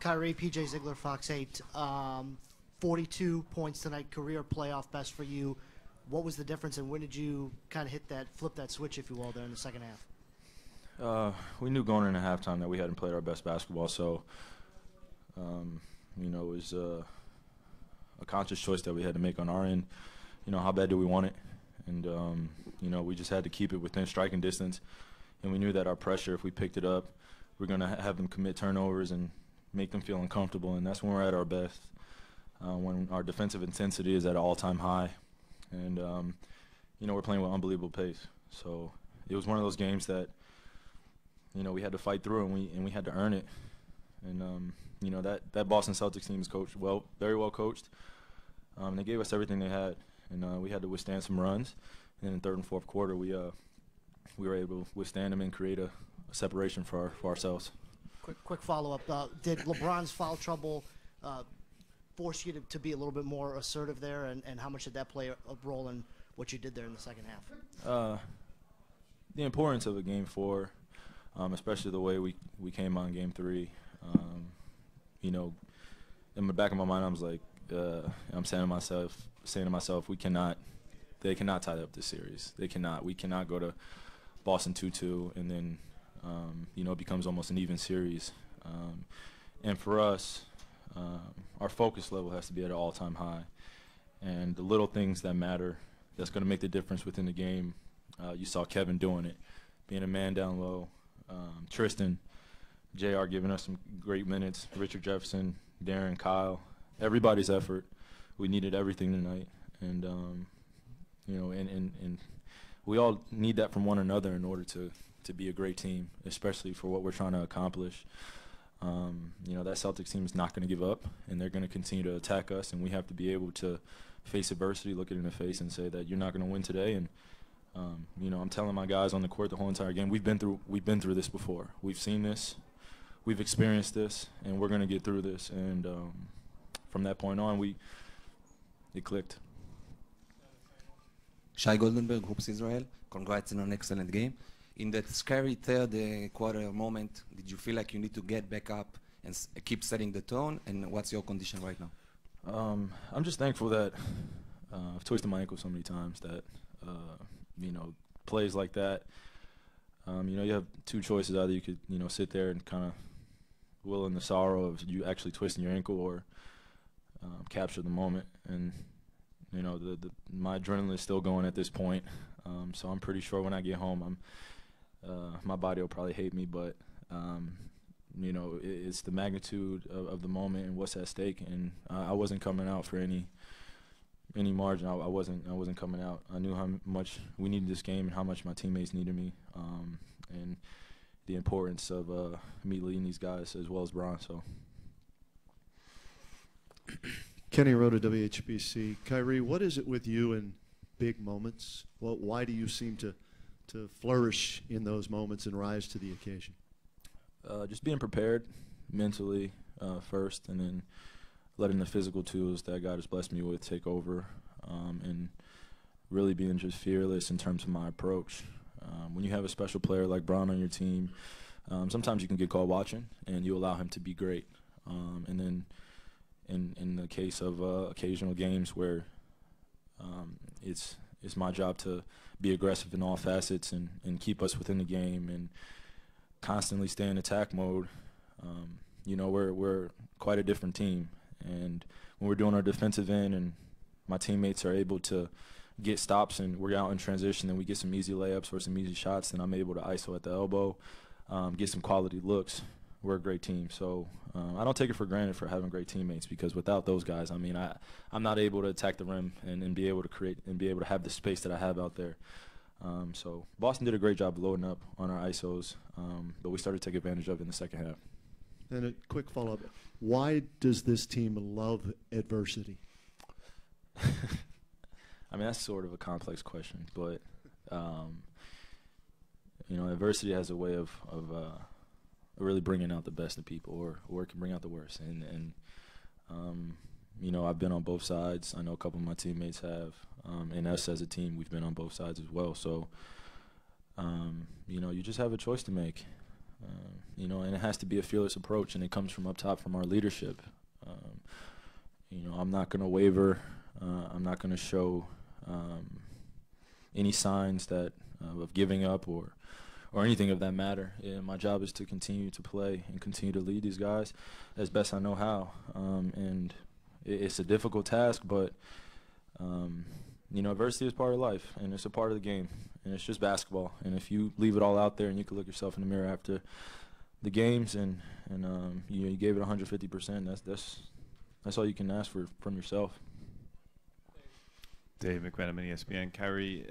Kyrie, PJ Ziegler, Fox 8. 42 points tonight, career playoff best for you. What was the difference, and when did you kind of flip that switch, if you will, there in the second half? We knew going into halftime that we hadn't played our best basketball, so it was a conscious choice that we had to make on our end. How bad do we want it? And we just had to keep it within striking distance, and we knew that our pressure, if we picked it up, we're going to have them commit turnovers and make them feel uncomfortable, and that's when we're at our best, when our defensive intensity is at an all-time high, and we're playing with unbelievable pace. So it was one of those games that we had to fight through, and we had to earn it. And that Boston Celtics team is coached well, very well coached. They gave us everything they had, and we had to withstand some runs. And in the third and fourth quarter, we were able to withstand them and create a separation for ourselves. Quick follow-up. Did LeBron's foul trouble force you to be a little bit more assertive there, and how much did that play a role in what you did there in the second half? The importance of a Game 4, especially the way we came on Game 3. In the back of my mind, I was like, I'm saying to myself, they cannot tie up this series. They cannot. We cannot go to Boston 2-2 and then it becomes almost an even series. And for us, our focus level has to be at an all-time high. And the little things that matter, that's going to make the difference within the game. You saw Kevin doing it, being a man down low. Tristan, JR giving us some great minutes. Richard Jefferson, Darren, Kyle, everybody's effort. We needed everything tonight. And, and we all need that from one another in order to be a great team, especially for what we're trying to accomplish. That Celtics team is not going to give up, and they're going to continue to attack us, and we have to be able to face adversity, look it in the face, and say that you're not going to win today. And I'm telling my guys on the court the whole entire game, we've been through this before. We've seen this, we've experienced this, and we're going to get through this. And from that point on, it clicked. Shai Goldenberg, Hoops Israel. Congrats on an excellent game. In that scary third quarter moment, did you feel like you need to get back up and keep setting the tone? And what's your condition right now? I'm just thankful that I've twisted my ankle so many times that, plays like that, you have two choices. Either you could, sit there and kind of will in the sorrow of you actually twisting your ankle, or capture the moment. And, my adrenaline is still going at this point. So I'm pretty sure when I get home, my body will probably hate me, but it's the magnitude of the moment and what's at stake. And I wasn't coming out for any margin. I wasn't coming out. I knew how much we needed this game and how much my teammates needed me, and the importance of me leading these guys as well as Bron. So. Kenny Rhoda, WHBC. Kyrie, what is it with you in big moments? Why do you seem to flourish in those moments and rise to the occasion? Just being prepared mentally first, and then letting the physical tools that God has blessed me with take over, and really being just fearless in terms of my approach. When you have a special player like Bron on your team, sometimes you can get caught watching, and you allow him to be great. And then in the case of occasional games where it's my job to be aggressive in all facets and keep us within the game and constantly stay in attack mode. We're quite a different team, and when we're doing our defensive end and my teammates are able to get stops and we're out in transition and we get some easy layups or some easy shots, then I'm able to ISO at the elbow, get some quality looks. We're a great team. So I don't take it for granted for having great teammates, because without those guys, I'm not able to attack the rim and be able to create and be able to have the space that I have out there. So Boston did a great job loading up on our ISOs, but we started to take advantage of it in the second half. And a quick follow-up. Why does this team love adversity? That's sort of a complex question, but adversity has a way of really bringing out the best in people, or it can bring out the worst. And I've been on both sides. I know a couple of my teammates have, and us as a team, we've been on both sides as well. So, you just have a choice to make. you know, and it has to be a fearless approach, and it comes from up top from our leadership. You know, I'm not going to waver. I'm not going to show any signs that of giving up or anything of that matter. Yeah, my job is to continue to play and continue to lead these guys as best I know how. And it's a difficult task, but you know, adversity is part of life, and it's a part of the game, and it's just basketball. And if you leave it all out there, and you can look yourself in the mirror after the games, and you know, you gave it 150%, that's all you can ask for from yourself. Dave McMenamin, ESPN. Kyrie,